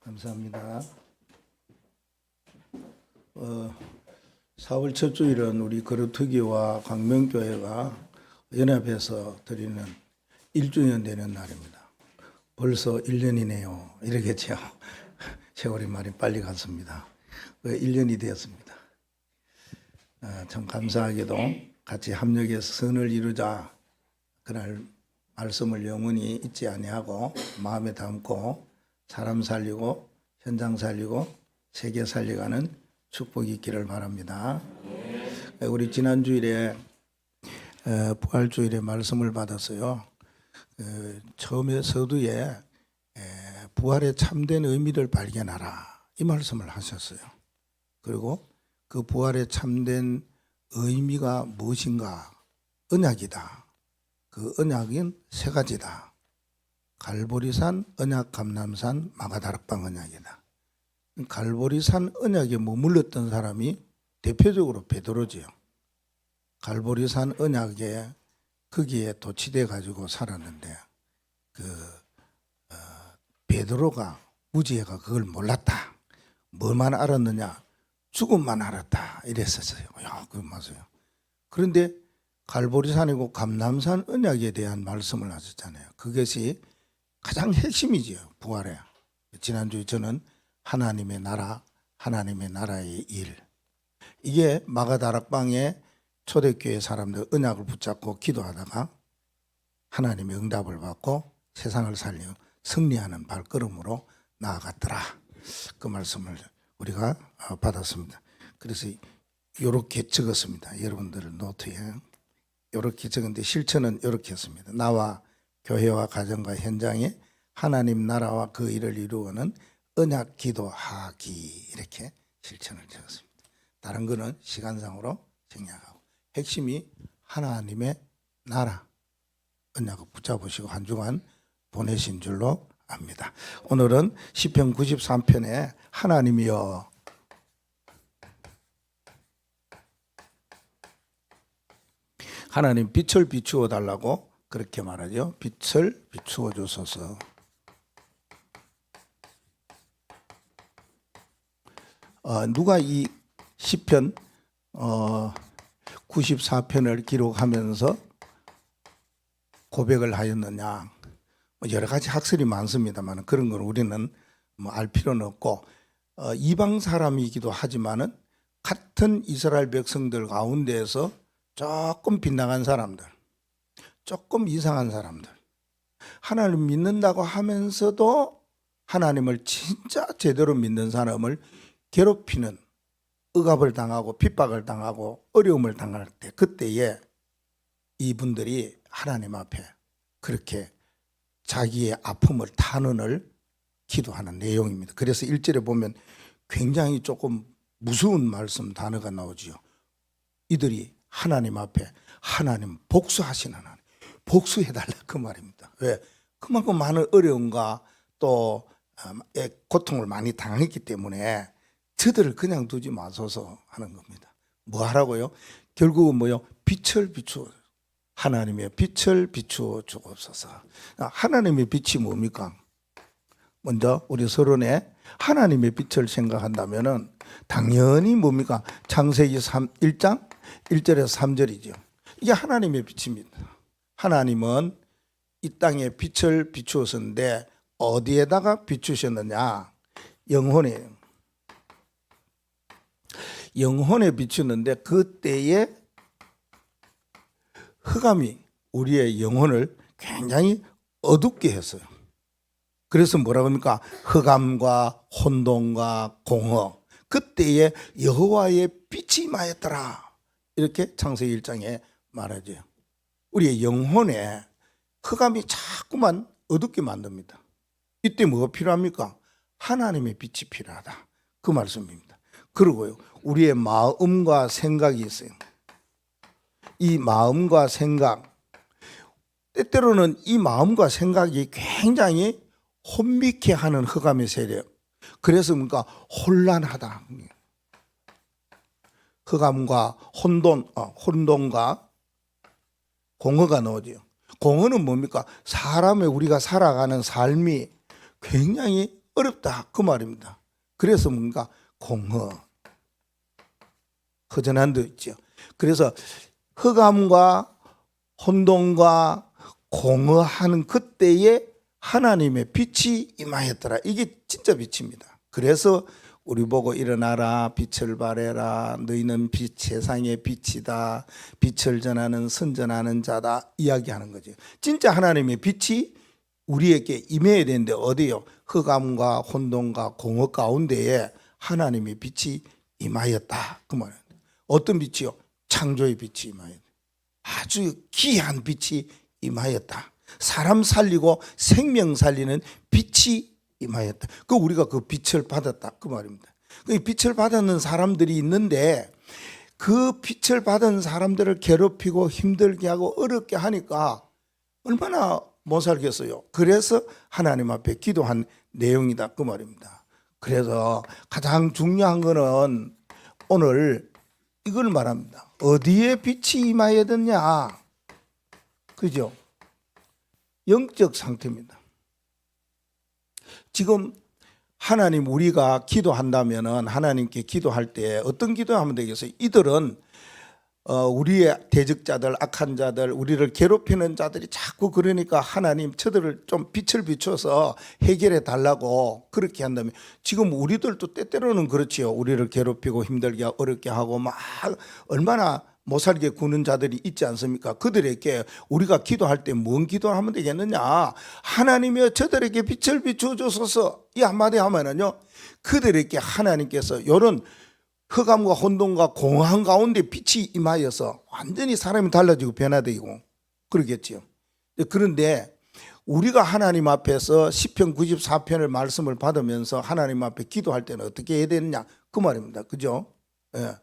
감사합니다. 4월 첫 주일은 우리 거루터기와 광명교회가 연합해서 드리는 1주년 되는 날입니다. 벌써 1년이네요. 이러겠죠. 세월이 많이 빨리 갔습니다. 1년이 되었습니다. 참 감사하게도 같이 합력해서 선을 이루자. 그날 말씀을 영원히 잊지 아니하고 마음에 담고 사람 살리고 현장 살리고 세계 살려가는 축복이 있기를 바랍니다. 우리 지난 주일에 부활주일에 말씀을 받았어요. 처음에 서두에 부활의 참된 의미를 발견하라 이 말씀을 하셨어요. 그리고 그 부활의 참된 의미가 무엇인가? 언약이다. 그 언약은 세 가지다. 갈보리산, 언약, 감람산, 마가다락방 언약이다. 갈보리산 언약에 머물렀던 사람이 대표적으로 베드로지요. 갈보리산 언약에 거기에 도취돼 가지고 살았는데 베드로가 무지해가 그걸 몰랐다. 뭐만 알았느냐? 죽음만 알았다. 이랬었어요. 야, 그거 맞아요. 그런데 갈보리산이고 감람산 언약에 대한 말씀을 하셨잖아요. 그것이 가장 핵심이지요. 부활에. 지난주에 저는 하나님의 나라, 하나님의 나라의 일. 이게 마가다락방에 초대교회 사람들 언약을 붙잡고 기도하다가 하나님의 응답을 받고 세상을 살려 승리하는 발걸음으로 나아갔더라. 그 말씀을 우리가 받았습니다. 그래서 이렇게 적었습니다. 여러분들 노트에. 이렇게 적은데 실천은 이렇게 했습니다. 나와 교회와 가정과 현장에 하나님 나라와 그 일을 이루어는 언약 기도하기 이렇게 실천을 적었습니다. 다른 거는 시간상으로 생략하고 핵심이 하나님의 나라 언약을 붙잡으시고 한 주간 보내신 줄로 압니다. 오늘은 시편 93편에 하나님이여 하나님 빛을 비추어 달라고 그렇게 말하죠. 빛을 비추어 주소서. 누가 이 시편 94편을 기록하면서 고백을 하였느냐? 여러 가지 학설이 많습니다만 그런 걸 우리는 알 필요는 없고 이방 사람이기도 하지만은 같은 이스라엘 백성들 가운데에서 조금 빗나간 사람들, 조금 이상한 사람들, 하나님 믿는다고 하면서도 하나님을 진짜 제대로 믿는 사람을 괴롭히는 억압을 당하고 핍박을 당하고 어려움을 당할 때 그때에 이분들이 하나님 앞에 그렇게 자기의 아픔을 탄원을 기도하는 내용입니다. 그래서 1절에 보면 굉장히 조금 무서운 말씀 단어가 나오지요. 이들이 하나님 앞에 하나님 복수하시는 하나님 복수해달라 그 말입니다. 왜? 그만큼 많은 어려움과 또 고통을 많이 당했기 때문에 저들을 그냥 두지 마소서 하는 겁니다. 뭐 하라고요? 결국은 뭐요? 빛을 비추어 하나님의 빛을 비추어 주옵소서. 하나님의 빛이 뭡니까? 먼저 우리 서론에 하나님의 빛을 생각한다면은 당연히 뭡니까? 창세기 1장 1절에서 3절이죠. 이게 하나님의 빛입니다. 하나님은 이 땅에 빛을 비추었는데 어디에다가 비추셨느냐? 영혼에 비추는데 그때에 흑암이 우리의 영혼을 굉장히 어둡게 했어요. 그래서 뭐라고 합니까? 흑암과 혼돈과 공허. 그때에 여호와의 빛이 임하였더라. 이렇게 창세기 1장에 말하죠. 우리의 영혼에 흑암이 자꾸만 어둡게 만듭니다. 이때 뭐가 필요합니까? 하나님의 빛이 필요하다. 그 말씀입니다. 그리고요, 우리의 마음과 생각이 있어요. 이 마음과 생각, 때때로는 이 마음과 생각이 굉장히 혼미케 하는 흑암의 세력. 그래서 뭔가 혼란하다. 흑암과 혼돈과 공허가 나오죠. 공허는 뭡니까? 사람의 우리가 살아가는 삶이 굉장히 어렵다 그 말입니다. 그래서 뭔가 공허, 허전한 데 있죠. 그래서 흑암과 혼돈과 공허하는 그때에 하나님의 빛이 임하였더라. 이게 진짜 빛입니다. 그래서 우리 보고 일어나라, 빛을 발해라, 너희는 세상의 빛이다, 빛을 전하는 선전하는 자다 이야기하는 거죠. 진짜 하나님의 빛이 우리에게 임해야 되는데 어디요? 흑암과 혼돈과 공허 가운데에 하나님의 빛이 임하였다 그 말입니다. 어떤 빛이요? 창조의 빛이 임하였다. 아주 귀한 빛이 임하였다. 사람 살리고 생명 살리는 빛이 임하였다. 그 우리가 그 빛을 받았다 그 말입니다. 그 빛을 받는 사람들이 있는데 그 빛을 받은 사람들을 괴롭히고 힘들게 하고 어렵게 하니까 얼마나 못 살겠어요. 그래서 하나님 앞에 기도한 내용이다 그 말입니다. 그래서 가장 중요한 거는 오늘 이걸 말합니다. 어디에 빛이 임하여야 되냐? 그죠? 영적 상태입니다. 지금 하나님 우리가 기도한다면은 하나님께 기도할 때 어떤 기도하면 되겠어요? 이들은 우리의 대적자들, 악한 자들, 우리를 괴롭히는 자들이 자꾸 그러니까 하나님 저들을 좀 빛을 비춰서 해결해 달라고 그렇게 한다면 지금 우리들도 때때로는 그렇지요. 우리를 괴롭히고 힘들게 어렵게 하고 막 얼마나 못 살게 구는 자들이 있지 않습니까? 그들에게 우리가 기도할 때 뭔 기도를 하면 되겠느냐? 하나님이여 저들에게 빛을 비춰주소서 이 한마디 하면은요 그들에게 하나님께서 이런 흑암과 혼돈과 공허한 가운데 빛이 임하여서 완전히 사람이 달라지고 변화되고 그러겠지요. 그런데 우리가 하나님 앞에서 시편 94편을 말씀을 받으면서 하나님 앞에 기도할 때는 어떻게 해야 되느냐 그 말입니다. 그죠? 예.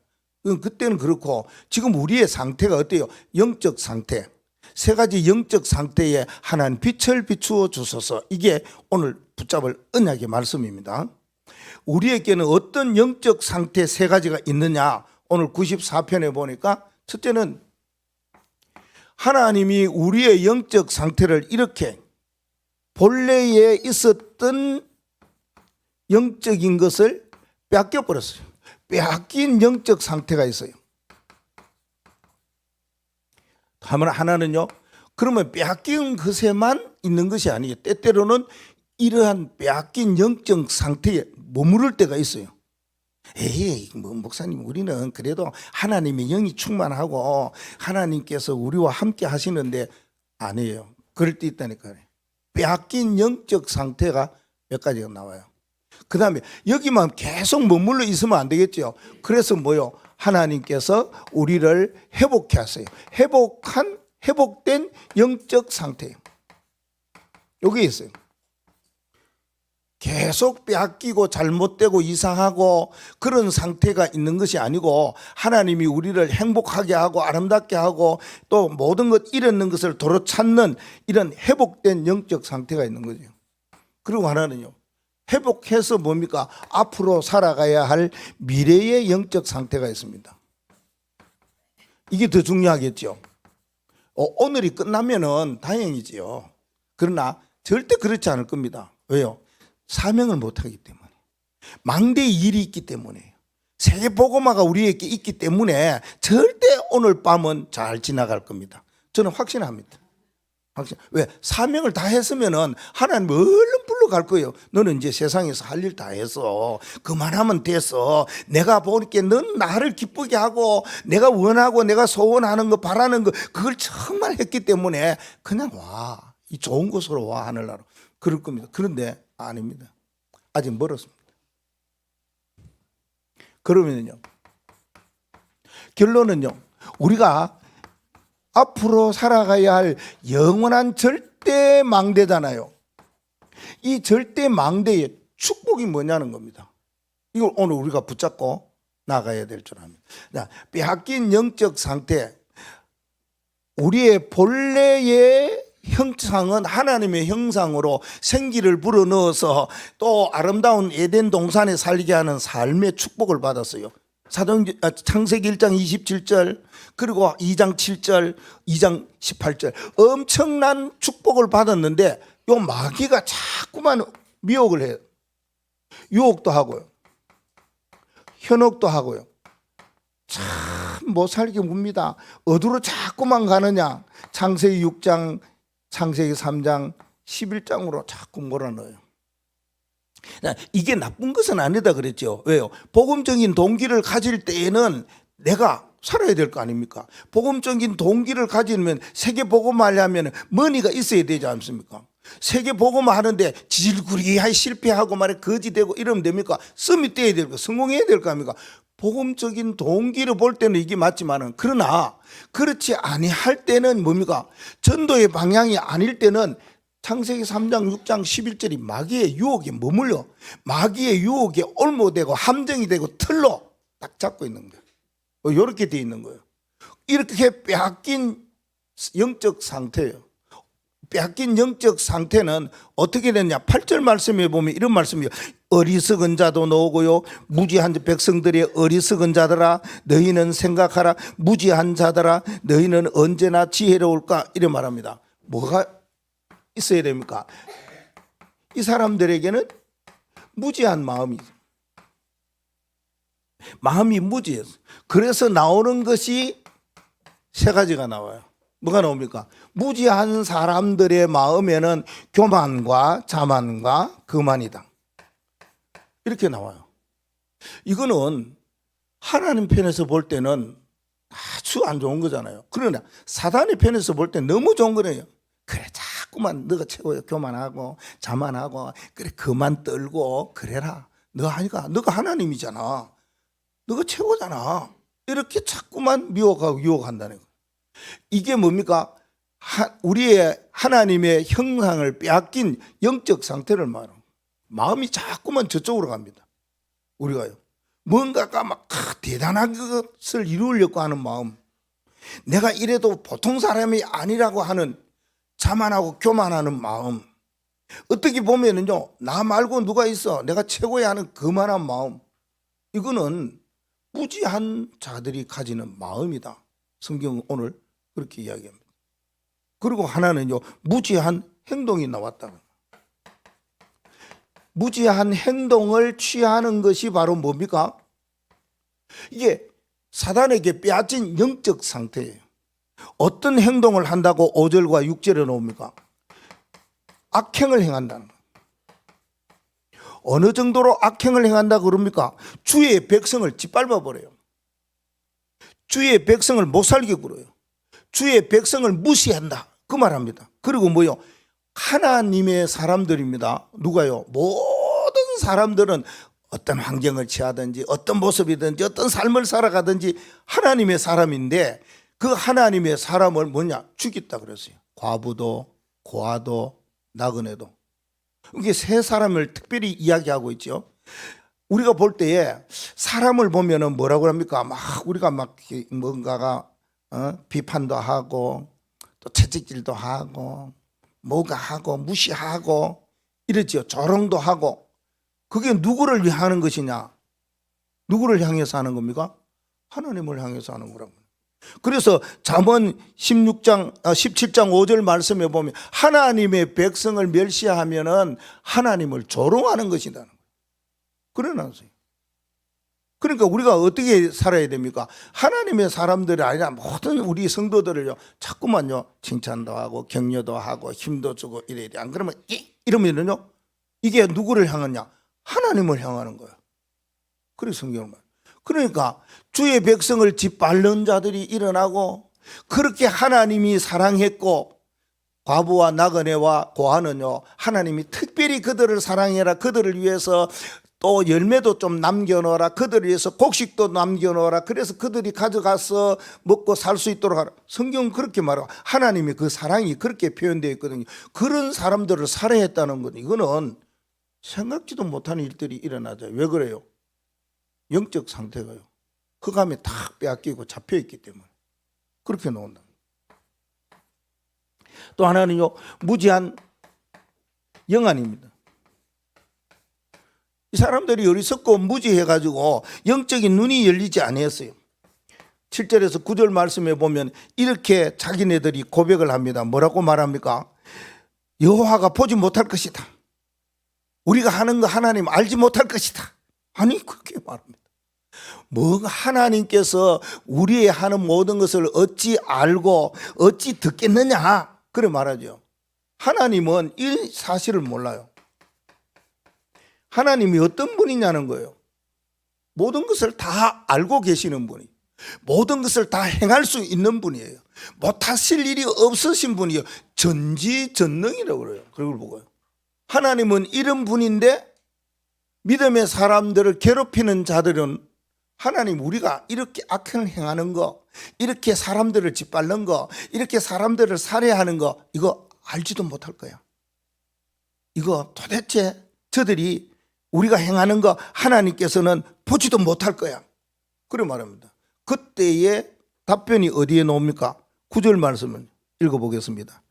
그때는 그렇고 지금 우리의 상태가 어때요? 영적 상태. 세 가지 영적 상태에 하나님 빛을 비추어 주소서. 이게 오늘 붙잡을 언약의 말씀입니다. 우리에게는 어떤 영적 상태 세 가지가 있느냐? 오늘 94편에 보니까 첫째는 하나님이 우리의 영적 상태를 이렇게 본래에 있었던 영적인 것을 뺏겨버렸어요. 빼앗긴 영적 상태가 있어요. 하나는요, 그러면 빼앗긴 것에만 있는 것이 아니에요. 때때로는 이러한 빼앗긴 영적 상태에 머무를 때가 있어요. 에이, 목사님, 우리는 그래도 하나님의 영이 충만하고 하나님께서 우리와 함께 하시는데 아니에요. 그럴 때 있다니까요. 빼앗긴 영적 상태가 몇 가지가 나와요. 그 다음에 여기만 계속 머물러 있으면 안 되겠죠. 그래서 뭐요? 하나님께서 우리를 회복해 하세요. 회복된 영적 상태예요. 여기 있어요. 계속 빼앗기고 잘못되고 이상하고 그런 상태가 있는 것이 아니고 하나님이 우리를 행복하게 하고 아름답게 하고 또 모든 것 잃었는 것을 도로 찾는 이런 회복된 영적 상태가 있는 거죠. 그리고 하나는요, 회복해서 뭡니까? 앞으로 살아가야 할 미래의 영적 상태가 있습니다. 이게 더 중요하겠죠. 오늘이 끝나면은 다행이지요. 그러나 절대 그렇지 않을 겁니다. 왜요? 사명을 못하기 때문에, 망대의 일이 있기 때문에요. 세계복음화가 우리에게 있기 때문에 절대 오늘 밤은 잘 지나갈 겁니다. 저는 확신합니다. 왜? 사명을 다 했으면은 하나님 얼른 불러갈 거예요. 너는 이제 세상에서 할 일 다 했어. 그만하면 됐어. 내가 보니까 넌 나를 기쁘게 하고 내가 원하고 내가 소원하는 거 바라는 거 그걸 정말 했기 때문에 그냥 와. 이 좋은 곳으로 와, 하늘나라. 그럴 겁니다. 그런데 아닙니다. 아직 멀었습니다. 그러면요, 결론은요, 우리가 앞으로 살아가야 할 영원한 절대 망대잖아요. 이 절대 망대의 축복이 뭐냐는 겁니다. 이걸 오늘 우리가 붙잡고 나가야 될 줄 압니다. 빼앗긴 영적 상태, 우리의 본래의 형상은 하나님의 형상으로 생기를 불어넣어서 또 아름다운 에덴 동산에 살게 하는 삶의 축복을 받았어요. 창세기 1장 27절 그리고 2장 7절 2장 18절 엄청난 축복을 받았는데 요 마귀가 자꾸만 미혹을 해요. 유혹도 하고요. 현혹도 하고요. 참 못 살게 굽니다. 어디로 자꾸만 가느냐. 창세기 6장, 창세기 3장, 11장으로 자꾸 몰아넣어요. 이게 나쁜 것은 아니다 그랬죠. 왜요? 복음적인 동기를 가질 때에는 내가 살아야 될 거 아닙니까? 복음적인 동기를 가지면 세계 복음하려면 머니가 있어야 되지 않습니까? 세계 복음하는데 지질구리하게 실패하고 말에 거지되고 이러면 됩니까? 썸이 떼야 될 거, 성공해야 될 거 아닙니까? 복음적인 동기를 볼 때는 이게 맞지만은, 그러나 그렇지 아니할 때는 뭡니까? 전도의 방향이 아닐 때는 창세기 3장 6장 11절이 마귀의 유혹에 머물러 마귀의 유혹에 올무되고 함정이 되고 틀로 딱 잡고 있는 거예요. 이렇게 돼 있는 거예요. 이렇게 빼앗긴 영적 상태예요. 빼앗긴 영적 상태는 어떻게 됐냐? 8절 말씀에 보면 이런 말씀이에요. 어리석은 자도 나오고요. 무지한 백성들의 어리석은 자들아 너희는 생각하라. 무지한 자들아 너희는 언제나 지혜로울까? 이래 말합니다. 뭐가 있어야 됩니까? 이 사람들에게는 무지한 마음이 무지해서, 그래서 나오는 것이 세 가지가 나와요. 뭐가 나옵니까? 무지한 사람들의 마음에는 교만과 자만과 거만이다. 이렇게 나와요. 이거는 하나님 편에서 볼 때는 아주 안 좋은 거잖아요. 그러나 사단의 편에서 볼 때 너무 좋은 거예요. 그래 자꾸만 너가 최고야. 교만하고 자만하고 그래 그만 떨고 그래라. 너 하니까 너가 하나님이잖아. 너가 최고잖아. 이렇게 자꾸만 미워하고 유혹한다는 거예요. 이게 뭡니까? 우리의 하나님의 형상을 빼앗긴 영적 상태를 말합니다. 마음이 자꾸만 저쪽으로 갑니다. 우리가요. 뭔가가 막 대단한 것을 이루려고 하는 마음, 내가 이래도 보통 사람이 아니라고 하는 자만하고 교만하는 마음, 어떻게 보면은요 나 말고 누가 있어 내가 최고야 하는 거만한 마음, 이거는 무지한 자들이 가지는 마음이다. 성경은 오늘 그렇게 이야기합니다. 그리고 하나는요 무지한 행동이 나왔다. 무지한 행동을 취하는 것이 바로 뭡니까? 이게 사단에게 빼앗긴 영적 상태예요. 어떤 행동을 한다고 5절과 6절에 나옵니까? 악행을 행한다는 거예요. 어느 정도로 악행을 행한다 그럽니까? 주의 백성을 짓밟아 버려요. 주의 백성을 못 살게 굴어요. 주의 백성을 무시한다 그 말합니다. 그리고 뭐요? 하나님의 사람들입니다. 누가요? 모든 사람들은 어떤 환경을 취하든지 어떤 모습이든지 어떤 삶을 살아가든지 하나님의 사람인데, 그 하나님의 사람을 뭐냐? 죽였다 그랬어요. 과부도 고아도 나그네도. 이게 세 사람을 특별히 이야기하고 있죠. 우리가 볼 때에 사람을 보면은 뭐라고 합니까? 막 우리가 막 뭔가가 비판도 하고 또 채찍질도 하고 뭐가 하고 무시하고 이러지요. 조롱도 하고. 그게 누구를 위하는 것이냐? 누구를 향해서 하는 겁니까? 하나님을 향해서 하는 거라고. 그래서 잠언 17장 5절 말씀에 보면 하나님의 백성을 멸시하면은 하나님을 조롱하는 것이다. 그러나서요. 그러니까 우리가 어떻게 살아야 됩니까? 하나님의 사람들이 아니라 모든 우리 성도들을요 자꾸만요 칭찬도 하고 격려도 하고 힘도 주고 이래야 돼. 안 그러면 이러면은요 이게 누구를 향하냐? 하나님을 향하는 거예요. 그래서 성경을 말. 그러니까 주의 백성을 짓밟는 자들이 일어나고, 그렇게 하나님이 사랑했고 과부와 나그네와 고아는요 하나님이 특별히 그들을 사랑해라, 그들을 위해서 또 열매도 좀 남겨놓아라, 그들을 위해서 곡식도 남겨놓아라, 그래서 그들이 가져가서 먹고 살 수 있도록 하라. 성경은 그렇게 말하고 하나님이 그 사랑이 그렇게 표현되어 있거든요. 그런 사람들을 살해했다는 건 이거는 생각지도 못하는 일들이 일어나죠. 왜 그래요? 영적 상태가요 흑암에 탁 빼앗기고 잡혀있기 때문에 그렇게 나온다. 또 하나는요 무지한 영안입니다. 이 사람들이 어리석고 무지해가지고 영적인 눈이 열리지 아니했어요. 7절에서 9절 말씀에 보면 이렇게 자기네들이 고백을 합니다. 뭐라고 말합니까? 여호와가 보지 못할 것이다. 우리가 하는 거 하나님 알지 못할 것이다. 아니 그렇게 말합니다. 뭐 하나님께서 우리의 하는 모든 것을 어찌 알고 어찌 듣겠느냐 그래 말하죠. 하나님은 이 사실을 몰라요. 하나님이 어떤 분이냐는 거예요. 모든 것을 다 알고 계시는 분이, 모든 것을 다 행할 수 있는 분이에요. 못하실 일이 없으신 분이에요. 전지전능이라고 그래요. 그걸 보고요. 하나님은 이런 분인데 믿음의 사람들을 괴롭히는 자들은 하나님 우리가 이렇게 악행을 행하는 거, 이렇게 사람들을 짓밟는 거, 이렇게 사람들을 살해하는 거 이거 알지도 못할 거야. 이거 도대체 저들이 우리가 행하는 거 하나님께서는 보지도 못할 거야. 그래 말합니다. 그때의 답변이 어디에 나옵니까? 9절 말씀을 읽어보겠습니다.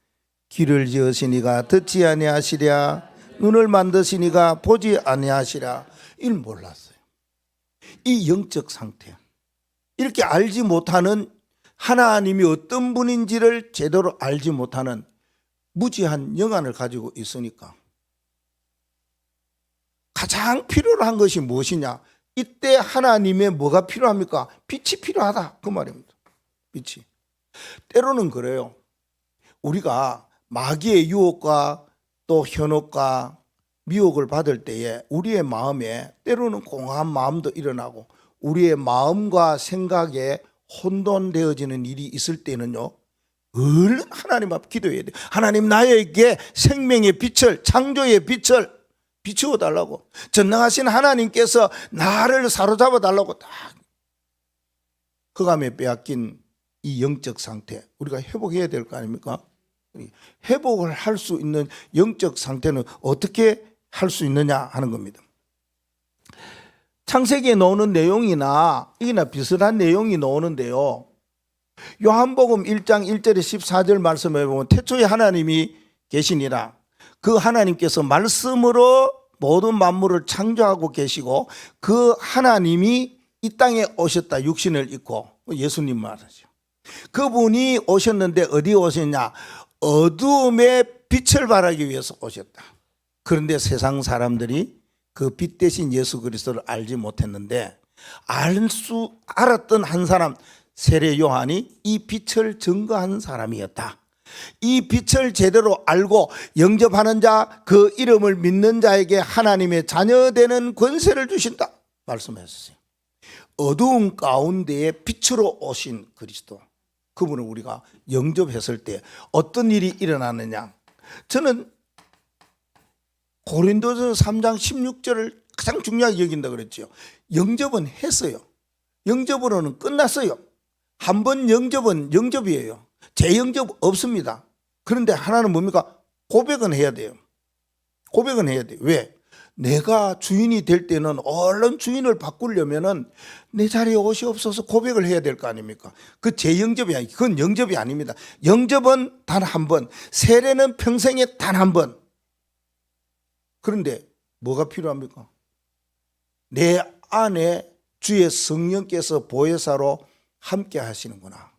귀를 지으시니가 듣지 아니하시랴, 눈을 만드시니가 보지 아니하시랴. 이를 몰랐어요. 이 영적 상태, 이렇게 알지 못하는, 하나님이 어떤 분인지를 제대로 알지 못하는 무지한 영안을 가지고 있으니까 가장 필요로 한 것이 무엇이냐? 이때 하나님의 뭐가 필요합니까? 빛이 필요하다 그 말입니다. 빛이. 때로는 그래요. 우리가 마귀의 유혹과 또 현혹과 미혹을 받을 때에 우리의 마음에 때로는 공허한 마음도 일어나고 우리의 마음과 생각에 혼돈되어지는 일이 있을 때는요, 얼른 하나님 앞 기도해야 돼요. 하나님 나에게 생명의 빛을, 창조의 빛을 비추어 달라고, 전능하신 하나님께서 나를 사로잡아 달라고 딱 흑암에 빼앗긴 이 영적 상태 우리가 회복해야 될 거 아닙니까? 회복을 할 수 있는 영적 상태는 어떻게 할 수 있느냐 하는 겁니다. 창세기에 나오는 내용이나 이나 비슷한 내용이 나오는데요, 요한복음 1장 1절에 14절 말씀에 보면 태초에 하나님이 계시니라, 그 하나님께서 말씀으로 모든 만물을 창조하고 계시고 그 하나님이 이 땅에 오셨다. 육신을 입고, 예수님 말하죠. 그분이 오셨는데 어디 오셨냐? 어두움에 빛을 발하기 위해서 오셨다. 그런데 세상 사람들이 그 빛 대신 예수 그리스도를 알지 못했는데 알았던 한 사람, 세례 요한이 이 빛을 증거한 사람이었다. 이 빛을 제대로 알고 영접하는 자, 그 이름을 믿는 자에게 하나님의 자녀되는 권세를 주신다 말씀하셨어요. 어두운 가운데에 빛으로 오신 그리스도, 그분을 우리가 영접했을 때 어떤 일이 일어나느냐? 저는 고린도서 3장 16절을 가장 중요하게 여긴다 그랬죠. 영접은 했어요. 영접으로는 끝났어요. 한 번 영접은 영접이에요. 재영접 없습니다. 그런데 하나는 뭡니까? 고백은 해야 돼요. 고백은 해야 돼요. 왜? 내가 주인이 될 때는 얼른 주인을 바꾸려면은 내 자리에 옷이 없어서 고백을 해야 될 거 아닙니까? 그 재영접이 아니, 그건 영접이 아닙니다. 영접은 단 한 번, 세례는 평생에 단 한 번. 그런데 뭐가 필요합니까? 내 안에 주의 성령께서 보혜사로 함께 하시는구나.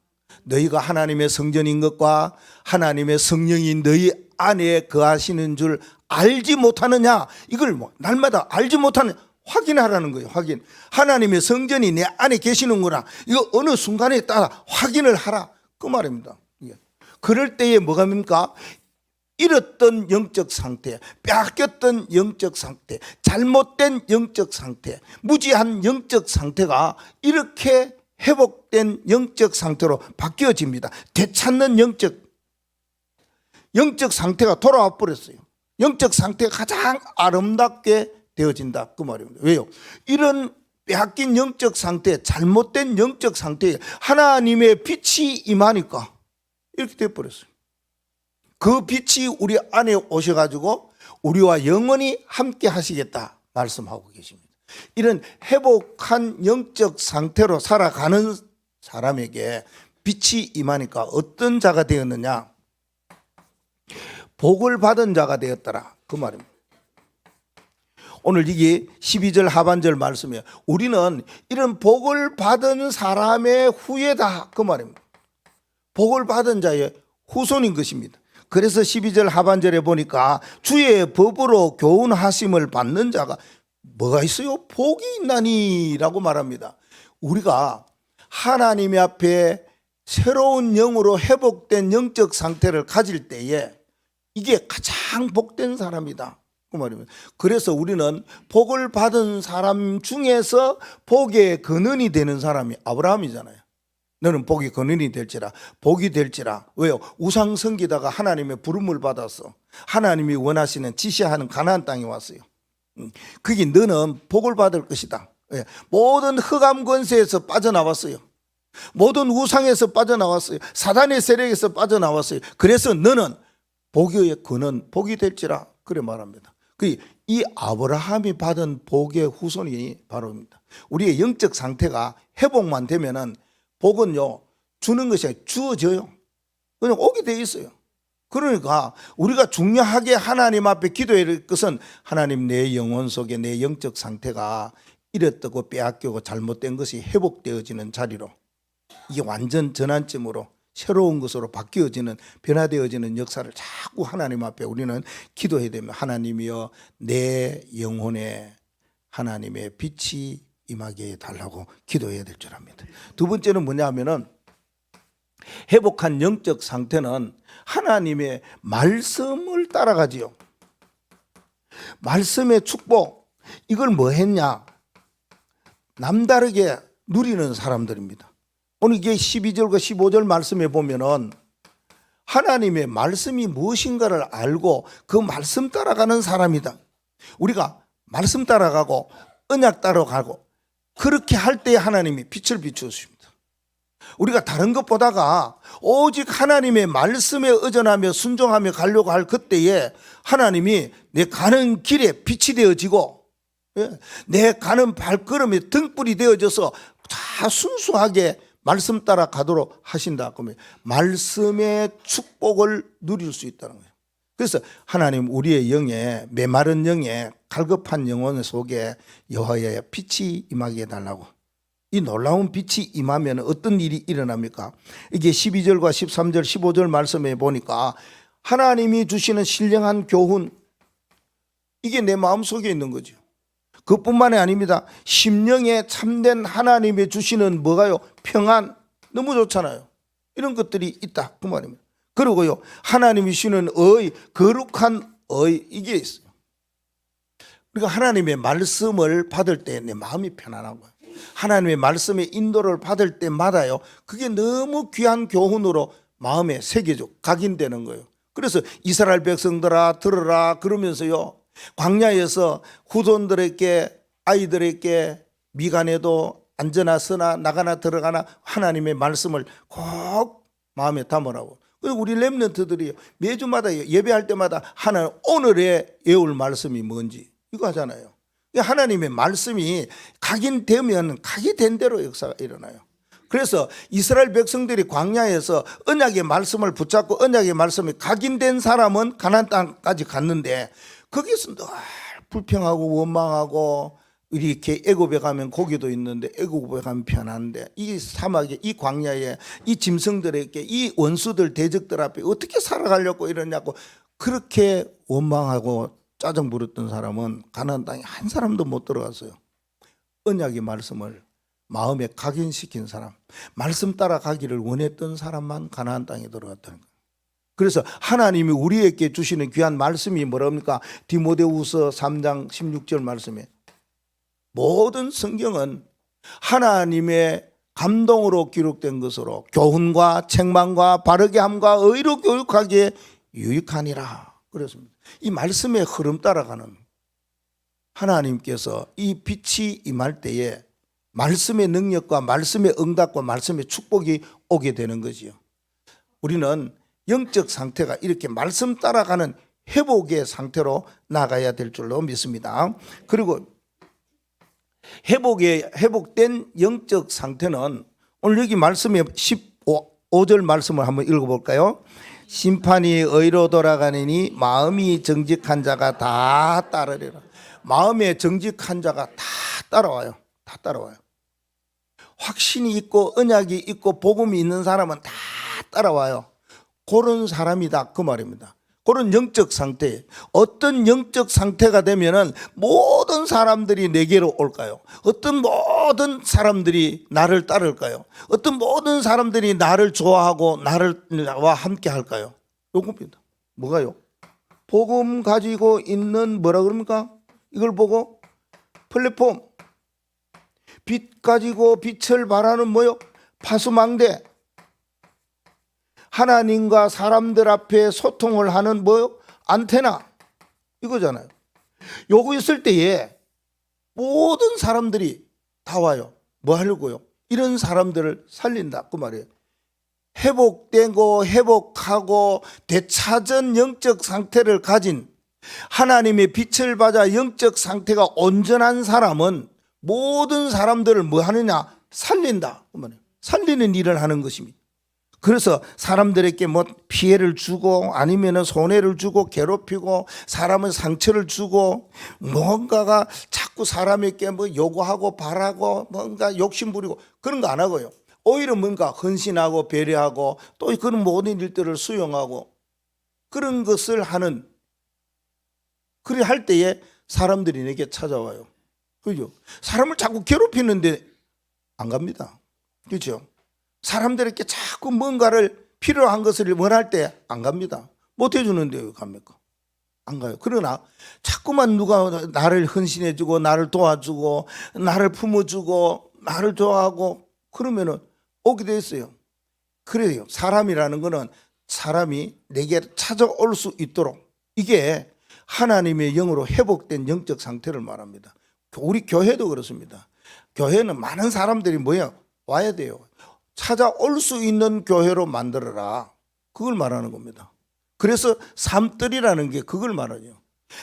너희가 하나님의 성전인 것과 하나님의 성령이 너희 안에 거하시는 줄 알지 못하느냐? 이걸 뭐 날마다 알지 못하는, 확인하라는 거예요. 확인. 하나님의 성전이 내 안에 계시는구나. 이거 어느 순간에 따라 확인을 하라 그 말입니다. 그럴 때에 뭐가 뭡니까? 잃었던 영적 상태, 빼앗겼던 영적 상태, 잘못된 영적 상태, 무지한 영적 상태가 이렇게 회복된 영적 상태로 바뀌어집니다. 되찾는 영적 상태가 돌아와 버렸어요. 영적 상태가 가장 아름답게 되어진다 그 말입니다. 왜요? 이런 빼앗긴 영적 상태, 잘못된 영적 상태에 하나님의 빛이 임하니까 이렇게 되어버렸어요. 그 빛이 우리 안에 오셔가지고 우리와 영원히 함께 하시겠다 말씀하고 계십니다. 이런 회복한 영적 상태로 살아가는 사람에게 빛이 임하니까 어떤 자가 되었느냐? 복을 받은 자가 되었더라 그 말입니다. 오늘 이게 12절 하반절 말씀이에요. 우리는 이런 복을 받은 사람의 후예다 그 말입니다. 복을 받은 자의 후손인 것입니다. 그래서 12절 하반절에 보니까 주의 법으로 교훈하심을 받는 자가 뭐가 있어요? 복이 있나니 라고 말합니다. 우리가 하나님 앞에 새로운 영으로 회복된 영적 상태를 가질 때에 이게 가장 복된 사람이다 그 말입니다. 그래서 우리는 복을 받은 사람 중에서 복의 근원이 되는 사람이 아브라함이잖아요. 너는 복이 근원이 될지라, 복이 될지라. 왜요? 우상 섬기다가 하나님의 부름을 받았어. 하나님이 원하시는 지시하는 가나안 땅에 왔어요. 그게 너는 복을 받을 것이다. 모든 흑암 권세에서 빠져나왔어요. 모든 우상에서 빠져나왔어요. 사단의 세력에서 빠져나왔어요. 그래서 너는 복의 근원, 복이 될지라 그래 말합니다. 이 아브라함이 받은 복의 후손이 바로입니다. 우리의 영적 상태가 회복만 되면은 복은요 주는 것이 아니라 주어져요. 그냥 오게 돼 있어요. 그러니까 우리가 중요하게 하나님 앞에 기도해야 할 것은 하나님 내 영혼 속에 내 영적 상태가 잃었다고 빼앗기고 잘못된 것이 회복되어지는 자리로 이게 완전 전환점으로 새로운 것으로 바뀌어지는 변화되어지는 역사를 자꾸 하나님 앞에 우리는 기도해야 됩니다. 하나님이여 내 영혼에 하나님의 빛이 임하게 해달라고 기도해야 될 줄 압니다. 두 번째는 뭐냐 하면은 회복한 영적 상태는 하나님의 말씀을 따라가지요. 말씀의 축복 이걸 뭐 했냐? 남다르게 누리는 사람들입니다. 오늘 이게 12절과 15절 말씀에 보면은 하나님의 말씀이 무엇인가를 알고 그 말씀 따라가는 사람이다. 우리가 말씀 따라가고 언약 따라가고 그렇게 할 때 하나님이 빛을 비추십니다. 우리가 다른 것보다가 오직 하나님의 말씀에 의존하며 순종하며 가려고 할 그때에 하나님이 내 가는 길에 빛이 되어지고 내 가는 발걸음에 등불이 되어져서 다 순수하게 말씀 따라 가도록 하신다. 그러면 말씀의 축복을 누릴 수 있다는 거예요. 그래서 하나님 우리의 영에 메마른 영에 갈급한 영혼 속에 여호와의 빛이 임하게 해달라고. 이 놀라운 빛이 임하면 어떤 일이 일어납니까? 이게 12절과 13절 15절 말씀에 보니까 하나님이 주시는 신령한 교훈 이게 내 마음속에 있는 거죠. 그뿐만이 아닙니다. 심령에 참된 하나님이 주시는 뭐가요? 평안 너무 좋잖아요. 이런 것들이 있다 그 말입니다. 그리고요 하나님이 주시는 의 거룩한 의 이게 있어요. 우리가 하나님의 말씀을 받을 때 내 마음이 편안한 거예요. 하나님의 말씀의 인도를 받을 때마다요 그게 너무 귀한 교훈으로 마음에 새겨져 각인되는 거예요. 그래서 이스라엘 백성들아 들으라 그러면서요 광야에서 후손들에게 아이들에게 미간에도 앉으나 서나 나가나 들어가나 하나님의 말씀을 꼭 마음에 담으라고. 그리고 우리 렘넌트들이 매주마다 예배할 때마다 하나님 오늘의 외울 말씀이 뭔지 이거 하잖아요. 하나님의 말씀이 각인되면 각인된 대로 역사가 일어나요. 그래서 이스라엘 백성들이 광야에서 언약의 말씀을 붙잡고 언약의 말씀이 각인된 사람은 가나안 땅까지 갔는데 거기서 늘 불평하고 원망하고 이렇게 애굽에 가면 고기도 있는데 애굽에 가면 편한데 이 사막에 이 광야에 이 짐승들에게 이 원수들 대적들 앞에 어떻게 살아가려고 이러냐고 그렇게 원망하고 짜증 부렸던 사람은 가나안 땅에 한 사람도 못 들어갔어요. 언약의 말씀을 마음에 각인시킨 사람, 말씀 따라 가기를 원했던 사람만 가나안 땅에 들어갔다는 거예요. 그래서 하나님이 우리에게 주시는 귀한 말씀이 뭐랍니까? 디모데후서 3장 16절 말씀에 모든 성경은 하나님의 감동으로 기록된 것으로 교훈과 책망과 바르게 함과 의로 교육하기에 유익하니라 그랬습니다. 이 말씀의 흐름 따라가는 하나님께서 이 빛이 임할 때에 말씀의 능력과 말씀의 응답과 말씀의 축복이 오게 되는 거지요. 우리는 영적 상태가 이렇게 말씀 따라가는 회복의 상태로 나가야 될 줄로 믿습니다. 그리고 회복된 영적 상태는 오늘 여기 말씀에 15절 말씀을 한번 읽어볼까요? 심판이 의로 돌아가느니 마음이 정직한 자가 다 따르리라. 마음에 정직한 자가 다 따라와요. 다 따라와요. 확신이 있고 언약이 있고 복음이 있는 사람은 다 따라와요. 그런 사람이다 그 말입니다. 그런 영적 상태, 어떤 영적 상태가 되면은 모든 사람들이 내게로 올까요? 어떤 모든 사람들이 나를 따를까요? 어떤 모든 사람들이 나를 좋아하고 나와 함께 할까요? 요겁니다. 뭐가요? 복음 가지고 있는 뭐라 그럽니까? 이걸 보고 플랫폼, 빛 가지고 빛을 발하는 뭐요? 파수망대, 하나님과 사람들 앞에 소통을 하는 뭐요? 안테나, 이거잖아요. 요거 있을 때에 모든 사람들이 다 와요. 뭐 하려고요? 이런 사람들을 살린다 그 말이에요. 회복되고 회복하고 되찾은 영적 상태를 가진, 하나님의 빛을 받아 영적 상태가 온전한 사람은 모든 사람들을 뭐 하느냐? 살린다 그 말이에요. 살리는 일을 하는 것입니다. 그래서 사람들에게 뭐 피해를 주고 아니면 손해를 주고 괴롭히고 사람은 상처를 주고 뭔가가 자꾸 사람에게 뭐 요구하고 바라고 뭔가 욕심 부리고 그런 거 안 하고요. 오히려 뭔가 헌신하고 배려하고 또 그런 모든 일들을 수용하고 그런 것을 하는, 그래 할 때에 사람들이 내게 찾아와요. 그죠? 사람을 자꾸 괴롭히는데 안 갑니다. 그렇죠? 사람들에게 자꾸 뭔가를 필요한 것을 원할 때 안 갑니다. 못 해주는데 왜 갑니까? 안 가요. 그러나 자꾸만 누가 나를 헌신해주고 나를 도와주고 나를 품어주고 나를 좋아하고 그러면은 오게 돼 있어요. 그래요. 사람이라는 거는 사람이 내게 찾아올 수 있도록, 이게 하나님의 영으로 회복된 영적 상태를 말합니다. 우리 교회도 그렇습니다. 교회는 많은 사람들이 뭐야? 와야 돼요. 찾아올 수 있는 교회로 만들어라. 그걸 말하는 겁니다. 그래서 삼뜰이라는 게 그걸 말하죠.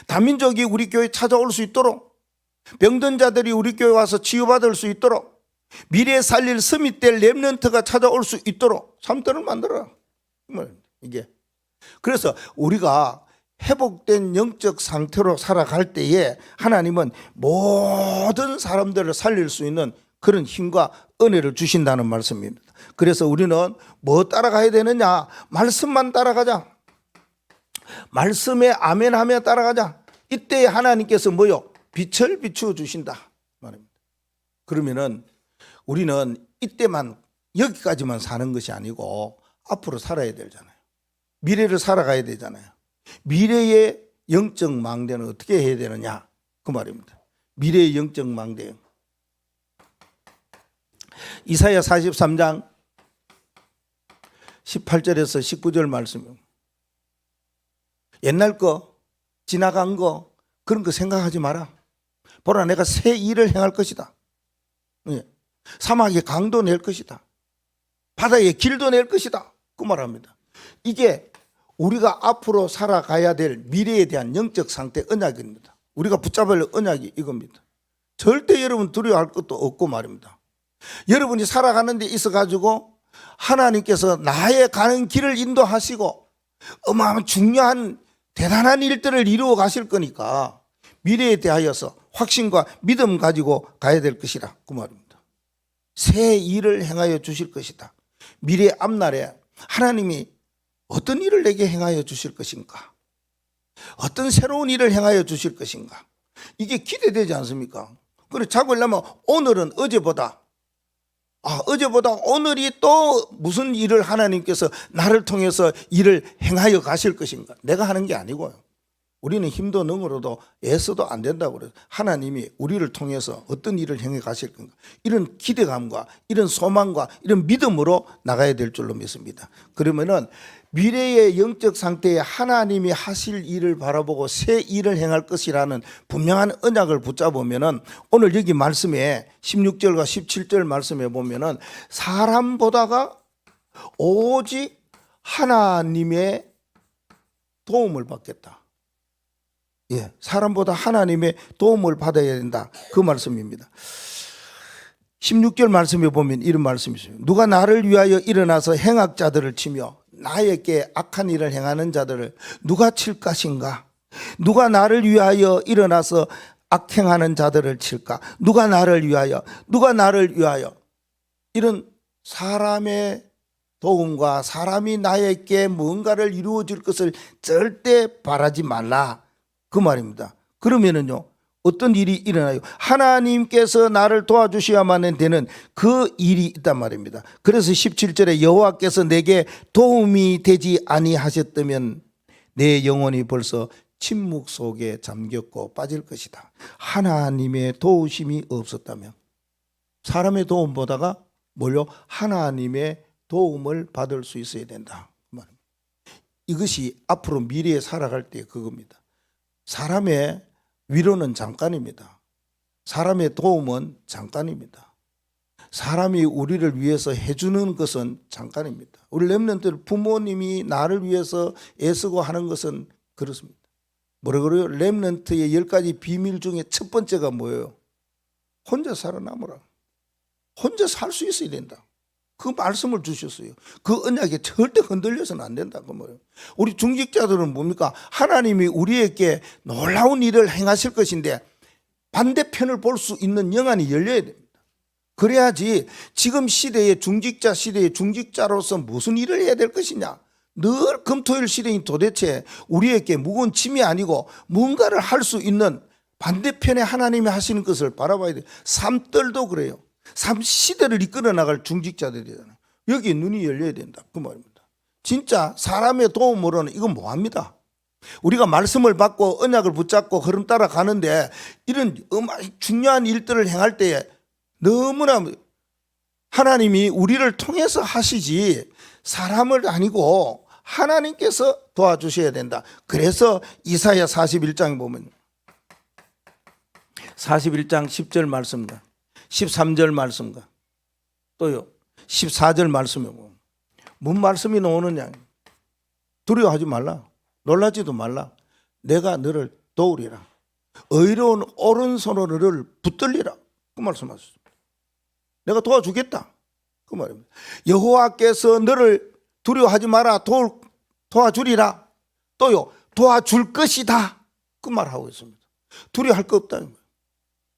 다민족이 우리 교회에 찾아올 수 있도록, 병든 자들이 우리 교회에 와서 치유받을 수 있도록, 미래에 살릴 스밋될 렘넌트가 찾아올 수 있도록 삼뜰을 만들어라. 이게. 그래서 우리가 회복된 영적 상태로 살아갈 때에 하나님은 모든 사람들을 살릴 수 있는 그런 힘과 은혜를 주신다는 말씀입니다. 그래서 우리는 뭐 따라가야 되느냐? 말씀만 따라가자. 말씀에 아멘하며 따라가자. 이때 하나님께서 뭐요? 빛을 비추어 주신다 말입니다. 그러면은 우리는 이때만 여기까지만 사는 것이 아니고 앞으로 살아야 되잖아요. 미래를 살아가야 되잖아요. 미래의 영적 망대는 어떻게 해야 되느냐 그 말입니다. 미래의 영적 망대, 이사야 43장 18절에서 19절 말씀이에요. 옛날 거, 지나간 거, 그런 거 생각하지 마라. 보라, 내가 새 일을 행할 것이다. 사막에 강도 낼 것이다. 바다에 길도 낼 것이다. 그 말합니다. 이게 우리가 앞으로 살아가야 될 미래에 대한 영적 상태 언약입니다. 우리가 붙잡을 언약이 이겁니다. 절대 여러분 두려워할 것도 없고 말입니다. 여러분이 살아가는 데 있어 가지고 하나님께서 나의 가는 길을 인도하시고 어마어마한 중요한 대단한 일들을 이루어 가실 거니까 미래에 대하여서 확신과 믿음 가지고 가야 될 것이다 그 말입니다. 새 일을 행하여 주실 것이다. 미래 앞날에 하나님이 어떤 일을 내게 행하여 주실 것인가, 어떤 새로운 일을 행하여 주실 것인가, 이게 기대되지 않습니까? 그래 잡으려면 오늘은 어제보다 오늘이 또 무슨 일을 하나님께서 나를 통해서 일을 행하여 가실 것인가. 내가 하는 게 아니고요. 우리는 힘도 능으로도 애써도 안 된다고 그래요. 하나님이 우리를 통해서 어떤 일을 행해 가실 건가. 이런 기대감과 이런 소망과 이런 믿음으로 나가야 될 줄로 믿습니다. 그러면은 미래의 영적 상태에 하나님이 하실 일을 바라보고 새 일을 행할 것이라는 분명한 언약을 붙잡으면은 오늘 여기 말씀에 16절과 17절 말씀에 보면은 사람보다가 오직 하나님의 도움을 받겠다. 사람보다 하나님의 도움을 받아야 된다. 그 말씀입니다. 16절 말씀에 보면 이런 말씀이 있어요. 누가 나를 위하여 일어나서 행악자들을 치며 나에게 악한 일을 행하는 자들을 누가 칠 것인가? 누가 나를 위하여 일어나서 악행하는 자들을 칠까? 누가 나를 위하여 이런 사람의 도움과 사람이 나에게 뭔가를 이루어질 것을 절대 바라지 말라 그 말입니다. 그러면은요 어떤 일이 일어나요? 하나님께서 나를 도와주셔야만 되는 그 일이 있단 말입니다. 그래서 17절에 여호와께서 내게 도움이 되지 아니하셨다면 내 영혼이 벌써 침묵 속에 잠겼고 빠질 것이다. 하나님의 도우심이 없었다면 사람의 도움보다가 뭘요? 하나님의 도움을 받을 수 있어야 된다. 이것이 앞으로 미래에 살아갈 때 그겁니다. 사람의 위로는 잠깐입니다. 사람의 도움은 잠깐입니다. 사람이 우리를 위해서 해주는 것은 잠깐입니다. 우리 렘넌트들 부모님이 나를 위해서 애쓰고 하는 것은 그렇습니다. 뭐라 그래요? 렘넌트의 10가지 비밀 중에 첫 번째가 뭐예요? 혼자 살아남으라. 혼자 살 수 있어야 된다. 그 말씀을 주셨어요. 그 언약에 절대 흔들려서는 안 된다. 그 뭐예요? 우리 중직자들은 뭡니까? 하나님이 우리에게 놀라운 일을 행하실 것인데 반대편을 볼 수 있는 영안이 열려야 됩니다. 그래야지 지금 시대의 중직자 시대의 중직자로서 무슨 일을 해야 될 것이냐. 늘 금토일 시대인 도대체 우리에게 무거운 짐이 아니고 뭔가를 할 수 있는 반대편에 하나님이 하시는 것을 바라봐야 돼요. 삶들도 그래요. 삶 시대를 이끌어 나갈 중직자들이잖아요. 여기 눈이 열려야 된다. 그 말입니다. 진짜 사람의 도움으로는 이건 뭐합니다. 우리가 말씀을 받고 언약을 붙잡고 흐름 따라 가는데 이런 중요한 일들을 행할 때에 너무나 하나님이 우리를 통해서 하시지 사람을 아니고 하나님께서 도와주셔야 된다. 그래서 이사야 41장에 보면 41장 10절 말씀과 13절 말씀과 또요 14절 말씀에 보면 뭔 말씀이 나오느냐. 두려워하지 말라. 놀라지도 말라. 내가 너를 도우리라. 의로운 오른손으로 너를 붙들리라. 그 말씀하셨습니다. 내가 도와주겠다. 그 말입니다. 여호와께서 너를 두려워하지 마라. 도와주리라. 또요 도와줄 것이다. 그 말하고 있습니다. 두려워할 거 없다.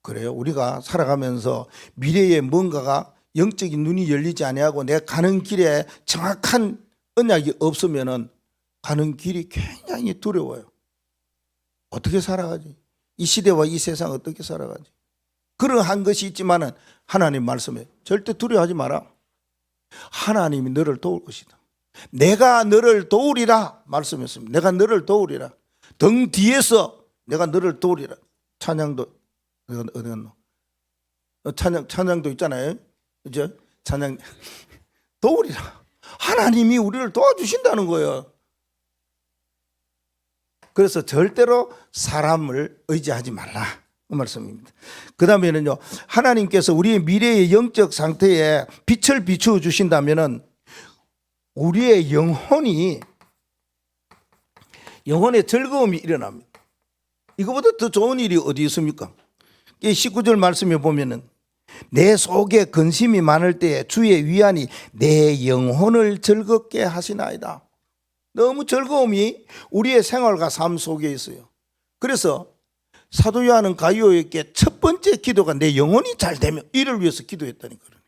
그래요. 우리가 살아가면서 미래에 뭔가가 영적인 눈이 열리지 아니하고 내가 가는 길에 정확한 언약이 없으면은 가는 길이 굉장히 두려워요. 어떻게 살아가지? 이 시대와 이 세상 어떻게 살아가지? 그러한 것이 있지만은 하나님 말씀에 절대 두려워하지 마라. 하나님이 너를 도울 것이다. 내가 너를 도우리라 말씀했습니다. 내가 너를 도우리라. 등 뒤에서 내가 너를 도우리라. 찬양도 어디 갔노? 찬양도 있잖아요. 그죠? 찬양 도우리라. 하나님이 우리를 도와주신다는 거예요. 그래서 절대로 사람을 의지하지 말라. 그 말씀입니다. 그 다음에는요, 하나님께서 우리의 미래의 영적 상태에 빛을 비추어 주신다면은 우리의 영혼의 즐거움이 일어납니다. 이거보다 더 좋은 일이 어디 있습니까? 19절 말씀에 보면은 내 속에 근심이 많을 때에 주의 위안이 내 영혼을 즐겁게 하시나이다. 너무 즐거움이 우리의 생활과 삶 속에 있어요. 그래서 사도 요한은 가이오에게 첫 번째 기도가 내 영혼이 잘 되면 이를 위해서 기도했다니까요.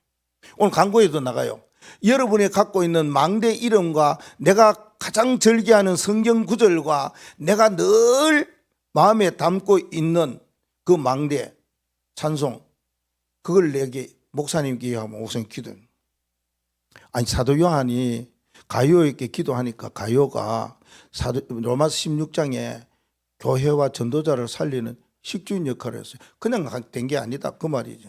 오늘 광고에도 나가요. 여러분이 갖고 있는 망대 이름과 내가 가장 절개하는 성경 구절과 내가 늘 마음에 담고 있는 그 망대 찬송 그걸 내게 목사님께 하면 목사님 기도해요. 아니 사도 요한이 가이오에게 기도하니까 가이오가 로마서 16장에 교회와 전도자를 살리는 식주인 역할을 했어요. 그냥 된 게 아니다 그 말이죠.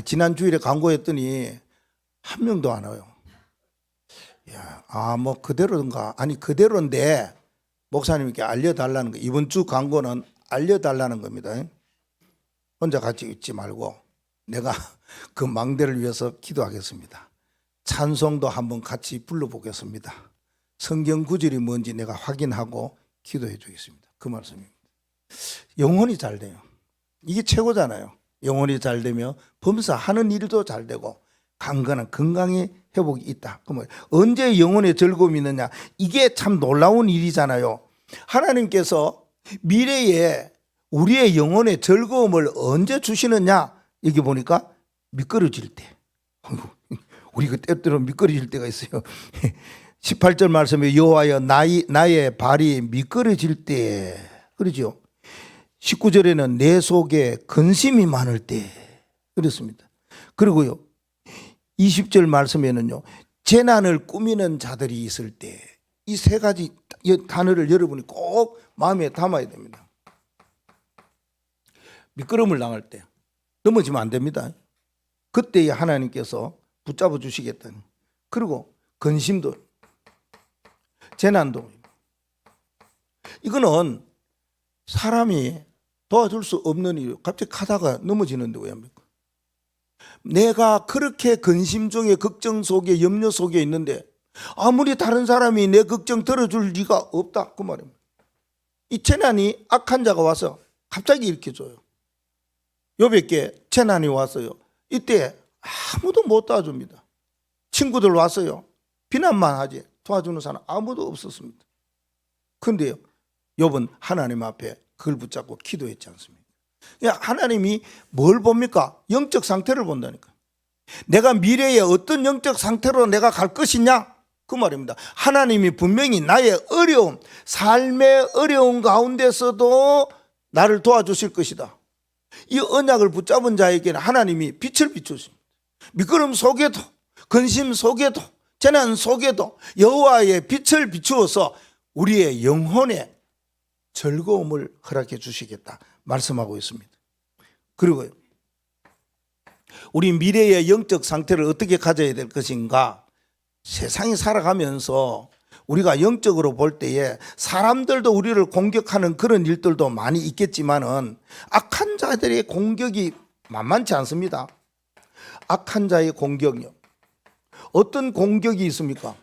지난 주일에 광고했더니 한 명도 안 와요. 뭐 그대로인가? 아니 그대로인데 목사님께 알려달라는 거. 이번 주 광고는 알려달라는 겁니다. 혼자 같이 있지 말고 내가 그 망대를 위해서 기도하겠습니다. 찬송도 한번 같이 불러보겠습니다. 성경 구절이 뭔지 내가 확인하고 기도해 주겠습니다. 그 말씀입니다. 영혼이 잘 돼요. 이게 최고잖아요. 영혼이 잘 되며 범사하는 일도 잘 되고 강건한 건강의 회복이 있다. 그러면 언제 영혼의 즐거움이 있느냐? 이게 참 놀라운 일이잖아요. 하나님께서 미래에 우리의 영혼의 즐거움을 언제 주시느냐? 여기 보니까 미끄러질 때. 우리가 때때로 미끄러질 때가 있어요. 18절 말씀에 여호와여 나의 발이 미끄러질 때, 그러죠. 19절에는 내 속에 근심이 많을 때, 그렇습니다. 그리고요 20절 말씀에는요 재난을 꾸미는 자들이 있을 때, 이 세 가지 단어를 여러분이 꼭 마음에 담아야 됩니다. 미끄럼을 당할 때 넘어지면 안 됩니다. 그때에 하나님께서 붙잡아 주시겠다는, 그리고 근심도, 재난도, 이거는 사람이 도와줄 수 없는 이유. 갑자기 가다가 넘어지는데 왜 합니까? 내가 그렇게 근심 중에, 걱정 속에, 염려 속에 있는데 아무리 다른 사람이 내 걱정 들어줄 리가 없다, 그 말입니다. 이 재난이, 악한 자가 와서 갑자기 일으켜줘요. 욥에게 재난이 왔어요. 이때 아무도 못 도와줍니다. 친구들 왔어요. 비난만 하지 도와주는 사람 아무도 없었습니다. 그런데요 욥은 하나님 앞에 그걸 붙잡고 기도했지 않습니까? 하나님이 뭘 봅니까? 영적 상태를 본다니까. 내가 미래에 어떤 영적 상태로 내가 갈 것이냐, 그 말입니다. 하나님이 분명히 나의 어려움, 삶의 어려움 가운데서도 나를 도와주실 것이다. 이 언약을 붙잡은 자에게는 하나님이 빛을 비추십니다. 미끄럼 속에도, 근심 속에도, 재난 속에도 여호와의 빛을 비추어서 우리의 영혼에 즐거움을 허락해 주시겠다 말씀하고 있습니다. 그리고 우리 미래의 영적 상태를 어떻게 가져야 될 것인가, 세상에 살아가면서 우리가 영적으로 볼 때에 사람들도 우리를 공격하는 그런 일들도 많이 있겠지만은 악한 자들의 공격이 만만치 않습니다. 악한 자의 공격이요, 어떤 공격이 있습니까?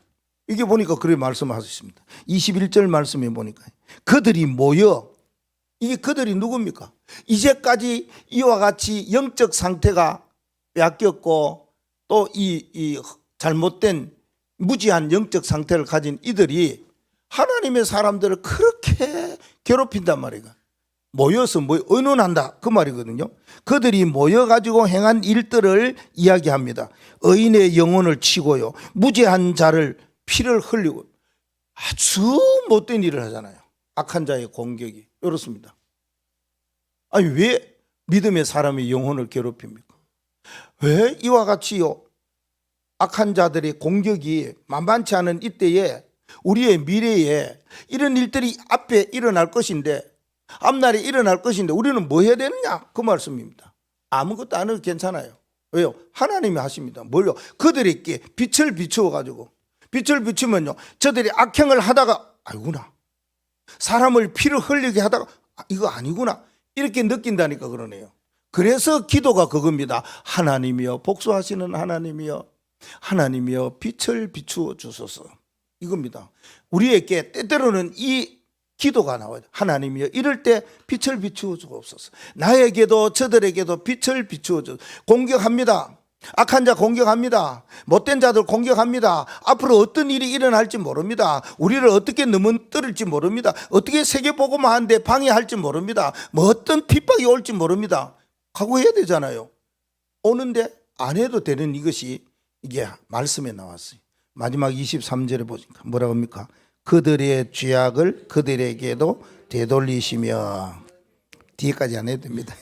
이게 보니까 그렇게 말씀하셨습니다. 21절 말씀에 보니까 그들이 모여, 이게 그들이 누굽니까? 이제까지 이와 같이 영적 상태가 빼앗겼고 또 이 잘못된 무지한 영적 상태를 가진 이들이 하나님의 사람들을 그렇게 괴롭힌단 말이에요. 모여서 의논한다, 그 말이거든요. 그들이 모여가지고 행한 일들을 이야기합니다. 의인의 영혼을 치고요, 무죄한 자를 피를 흘리고, 아주 못된 일을 하잖아요. 악한 자의 공격이 이렇습니다. 아니 왜 믿음의 사람의 영혼을 괴롭힙니까? 왜 이와 같이요 악한 자들의 공격이 만만치 않은 이때에 우리의 미래에 이런 일들이 앞에 일어날 것인데, 앞날에 일어날 것인데 우리는 뭐 해야 되느냐, 그 말씀입니다. 아무것도 안 해도 괜찮아요. 왜요? 하나님이 하십니다. 뭘요? 그들에게 빛을 비추어 가지고, 빛을 비추면요 저들이 악행을 하다가 아이구나, 사람을 피를 흘리게 하다가 이거 아니구나, 이렇게 느낀다니까 그러네요. 그래서 기도가 그겁니다. 하나님이여, 복수하시는 하나님이여, 하나님이여 빛을 비추어 주소서, 이겁니다. 우리에게 때때로는 이 기도가 나와요. 하나님이여, 이럴 때 빛을 비추어 주옵소서. 나에게도 저들에게도 빛을 비추어 주옵소서. 공격합니다. 악한 자 공격합니다. 못된 자들 공격합니다. 앞으로 어떤 일이 일어날지 모릅니다. 우리를 어떻게 넘어뜨릴지 모릅니다. 어떻게 세계복음화 하는데 방해할지 모릅니다. 뭐 어떤 핍박이 올지 모릅니다. 각오해야 되잖아요. 오는데 안 해도 되는 이것이 이게 말씀에 나왔어요. 마지막 23절에 보니까 뭐라고 합니까? 그들의 죄악을 그들에게도 되돌리시며, 뒤에까지 안 해도 됩니다.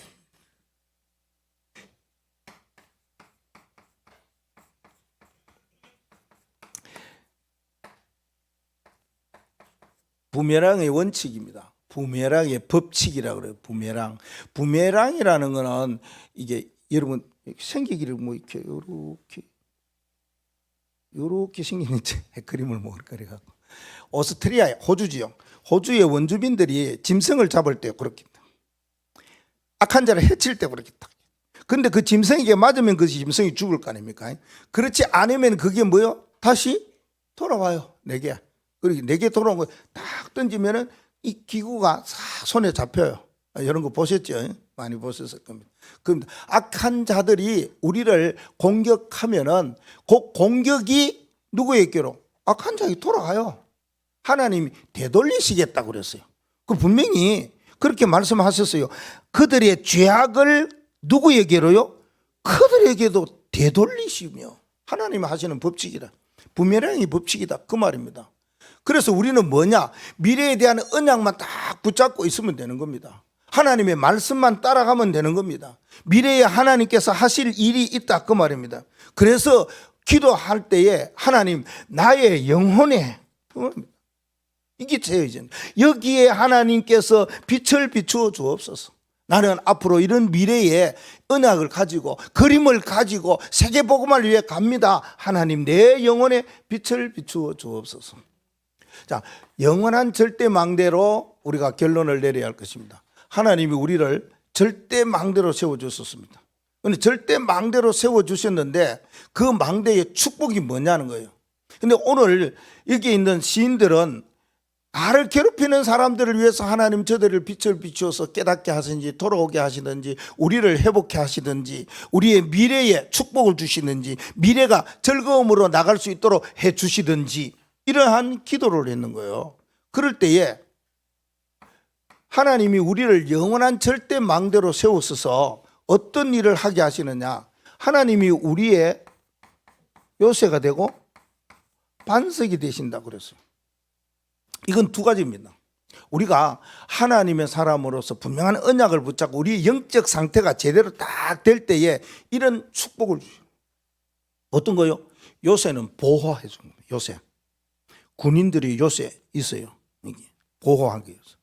부메랑의 원칙입니다. 부메랑의 법칙이라고 그래요. 부메랑이라는 거는 이게 여러분 생기기를 뭐 이렇게 생긴 그림을 뭐 그래 갖고, 오스트리아, 호주지요. 호주의 원주민들이 짐승을 잡을 때 그렇게, 악한 자를 해칠 때 그렇게 딱. 근데 그 짐승에게 맞으면 그 짐승이 죽을 거 아닙니까? 그렇지 않으면 그게 뭐요? 다시 돌아와요. 내게. 그리고 내게 돌아온 거 딱 던지면은 이 기구가 싹 손에 잡혀요. 이런 거 보셨죠? 많이 보셨을 겁니다. 그럼 악한 자들이 우리를 공격하면은 그 공격이 누구에게로? 악한 자에게 돌아가요. 하나님이 되돌리시겠다고 그랬어요. 그 분명히 그렇게 말씀하셨어요. 그들의 죄악을 누구에게로요? 그들에게도 되돌리시며. 하나님이 하시는 법칙이다. 부메랑이 법칙이다. 그 말입니다. 그래서 우리는 뭐냐? 미래에 대한 언약만 딱 붙잡고 있으면 되는 겁니다. 하나님의 말씀만 따라가면 되는 겁니다. 미래에 하나님께서 하실 일이 있다. 그 말입니다. 그래서 기도할 때에 하나님 나의 영혼에 이게 제 의견. 여기에 하나님께서 빛을 비추어 주옵소서. 나는 앞으로 이런 미래에 언약을 가지고 그림을 가지고 세계복음을 위해 갑니다. 하나님 내 영혼에 빛을 비추어 주옵소서. 자, 영원한 절대망대로 우리가 결론을 내려야 할 것입니다. 하나님이 우리를 절대망대로 세워주셨습니다. 근데 절대망대로 세워주셨는데 그 망대의 축복이 뭐냐는 거예요. 근데 오늘 여기 있는 시인들은 나를 괴롭히는 사람들을 위해서 하나님 저들을 빛을 비추어서 깨닫게 하시든지 돌아오게 하시든지 우리를 회복해 하시든지 우리의 미래에 축복을 주시든지 미래가 즐거움으로 나갈 수 있도록 해 주시든지 이러한 기도를 했는 거예요. 그럴 때에 하나님이 우리를 영원한 절대망대로 세우셔서 어떤 일을 하게 하시느냐. 하나님이 우리의 요새가 되고 반석이 되신다고 그랬어요. 이건 두 가지입니다. 우리가 하나님의 사람으로서 분명한 언약을 붙잡고 우리의 영적 상태가 제대로 딱 될 때에 이런 축복을 주셔요. 어떤 거요? 요새는 보호해 주는 거예요. 요새. 군인들이 요새 있어요. 이게 보호하기 위해서.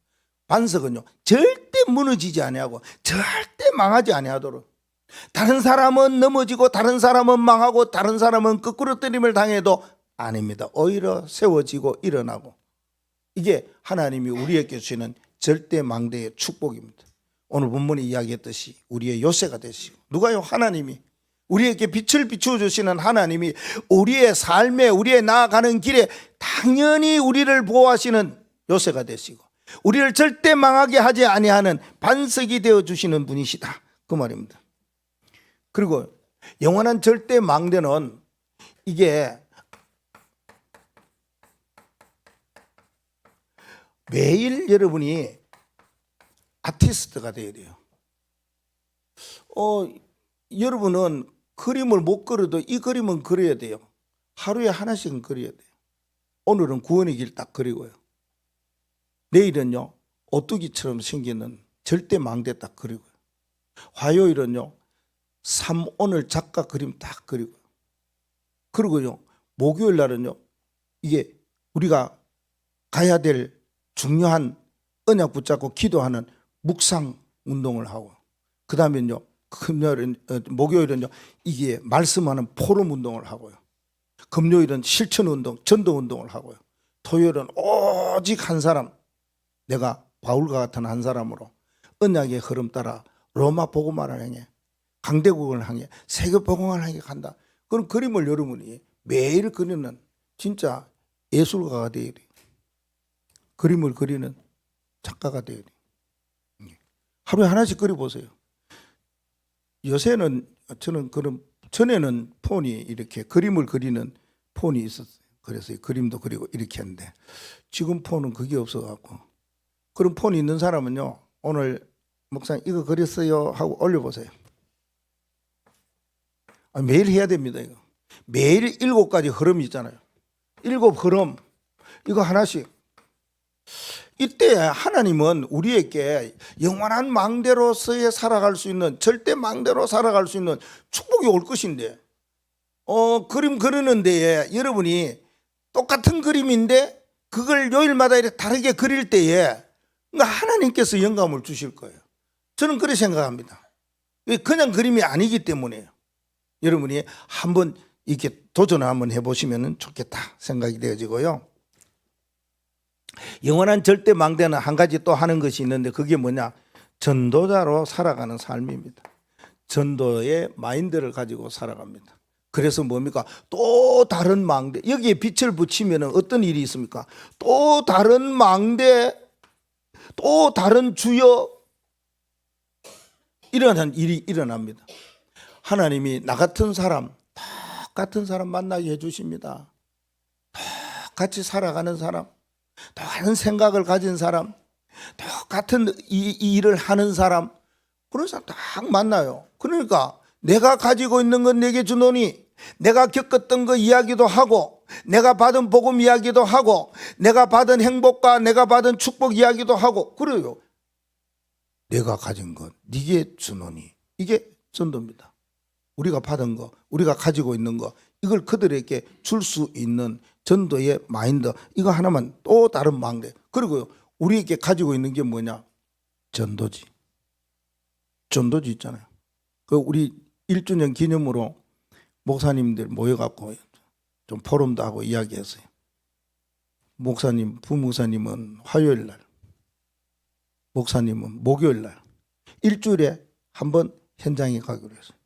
반석은요, 절대 무너지지 아니하고 절대 망하지 아니하도록. 다른 사람은 넘어지고 다른 사람은 망하고 다른 사람은 거꾸로 뜨림을 당해도 아닙니다. 오히려 세워지고 일어나고. 이게 하나님이 우리에게 주시는 절대망대의 축복입니다. 오늘 본문이 이야기했듯이 우리의 요새가 되시고. 누가요? 하나님이. 우리에게 빛을 비추어 주시는 하나님이 우리의 삶에 우리의 나아가는 길에 당연히 우리를 보호하시는 요새가 되시고 우리를 절대 망하게 하지 아니하는 반석이 되어 주시는 분이시다. 그 말입니다. 그리고 영원한 절대망대는 이게 매일 여러분이 아티스트가 되어야 돼요. 여러분은 그림을 못 그려도 이 그림은 그려야 돼요. 하루에 하나씩은 그려야 돼요. 오늘은 구원의 길 딱 그리고요. 내일은요, 오뚜기처럼 생기는 절대망대 딱 그리고요. 화요일은요, 오늘 작가 그림 딱 그리고요. 그리고요, 목요일 날은요, 이게 우리가 가야 될 중요한 언약 붙잡고 기도하는 묵상 운동을 하고, 그 다음에는요, 목요일은요, 이게 말씀하는 포럼 운동을 하고요. 금요일은 실천 운동, 전도 운동을 하고요. 토요일은 오직 한 사람, 내가 바울과 같은 한 사람으로 언약의 흐름 따라 로마 복음화를 향해, 강대국을 향해, 세계 복음화를 향해 간다. 그런 그림을 여러분이 매일 그리는 진짜 예술가가 되어야 돼요. 그림을 그리는 작가가 되어야 돼요. 하루에 하나씩 그려보세요. 요새는 전에는 폰이 이렇게 그림을 그리는 폰이 있었어요. 그래서 그림도 그리고 이렇게 했는데 지금 폰은 그게 없어갖고, 그런 폰이 있는 사람은요, 오늘 목사님 이거 그렸어요 하고 올려보세요. 매일 해야 됩니다. 이거 매일 7가지 흐름이 있잖아요. 7 흐름, 이거 하나씩. 이때 하나님은 우리에게 영원한 망대로서의 살아갈 수 있는, 절대 망대로 살아갈 수 있는 축복이 올 것인데, 그림 그리는 데에 여러분이 똑같은 그림인데 그걸 요일마다 이렇게 다르게 그릴 때에 하나님께서 영감을 주실 거예요. 저는 그렇게 생각합니다. 그냥 그림이 아니기 때문에요. 여러분이 한번 이렇게 도전을 한번 해보시면 좋겠다 생각이 되어지고요. 영원한 절대망대는 한 가지 또 하는 것이 있는데, 그게 뭐냐? 전도자로 살아가는 삶입니다. 전도의 마인드를 가지고 살아갑니다. 그래서 뭡니까? 또 다른 망대, 여기에 빛을 붙이면 어떤 일이 있습니까? 또 다른 망대, 또 다른 주여, 이러한 일이 일어납니다. 하나님이 나 같은 사람, 똑같은 사람 만나게 해주십니다. 똑같이 살아가는 사람, 똑같은 생각을 가진 사람, 똑같은 이 일을 하는 사람, 그런 사람 딱 만나요. 그러니까 내가 가지고 있는 건 내게 주노니 내가 겪었던 그 이야기도 하고, 내가 받은 복음 이야기도 하고, 내가 받은 행복과 내가 받은 축복 이야기도 하고 그래요. 내가 가진 것 네게 주노니, 이게 전도입니다. 우리가 받은 거, 우리가 가지고 있는 거, 이걸 그들에게 줄 수 있는 전도의 마인드, 이거 하나만 또 다른 망대. 그리고 우리에게 가지고 있는 게 뭐냐? 전도지. 전도지 있잖아요. 그 우리 1주년 기념으로 목사님들 모여갖고 좀 포럼도 하고 이야기했어요. 목사님, 부목사님은 화요일 날, 목사님은 목요일 날, 일주일에 한 번 현장에 가기로 했어요.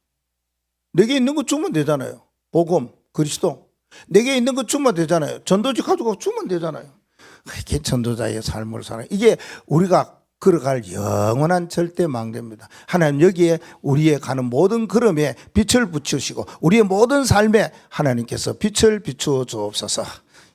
내게 있는 거 주면 되잖아요. 복음, 그리스도. 내게 있는 거 주면 되잖아요. 전도지 가지고 주면 되잖아요. 이게 전도자의 삶을 사는, 이게 우리가 걸어갈 영원한 절대 망대입니다. 하나님 여기에 우리의 가는 모든 걸음에 빛을 비추시고 우리의 모든 삶에 하나님께서 빛을 비추어 주옵소서.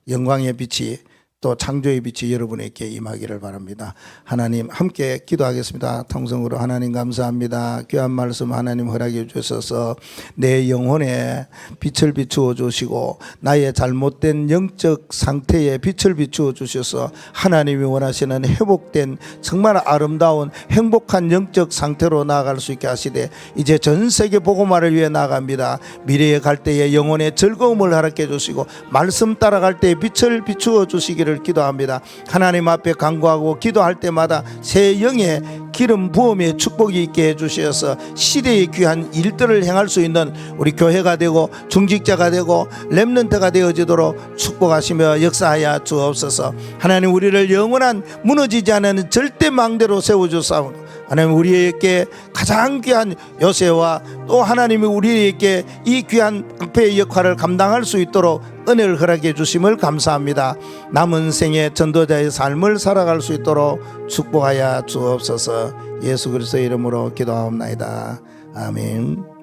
영광의 빛이 또 창조의 빛이 여러분에게 임하기를 바랍니다. 하나님 함께 기도하겠습니다. 통성으로 하나님 감사합니다. 귀한 말씀 하나님 허락해 주셔서 내 영혼에 빛을 비추어 주시고 나의 잘못된 영적 상태에 빛을 비추어 주셔서 하나님이 원하시는 회복된 정말 아름다운 행복한 영적 상태로 나아갈 수 있게 하시되, 이제 전 세계 복음화를 위해 나아갑니다. 미래에 갈 때에 영혼의 즐거움을 허락해 주시고 말씀 따라갈 때에 빛을 비추어 주시기를 기도합니다. 하나님 앞에 간구하고 기도할 때마다 새 영의 기름 부음의 축복이 있게 해주셔서 시대의 귀한 일들을 행할 수 있는 우리 교회가 되고 중직자가 되고 렘넌트가 되어지도록 축복하시며 역사하여 주옵소서. 하나님 우리를 영원한 무너지지 않는 절대 망대로 세워주사오니 하나님 우리에게 가장 귀한 요새와 또 하나님이 우리에게 이 귀한 방패의 역할을 감당할 수 있도록 은혜를 허락해 주심을 감사합니다. 남은 생에 전도자의 삶을 살아갈 수 있도록 축복하여 주옵소서. 예수 그리스도의 이름으로 기도하옵나이다. 아멘.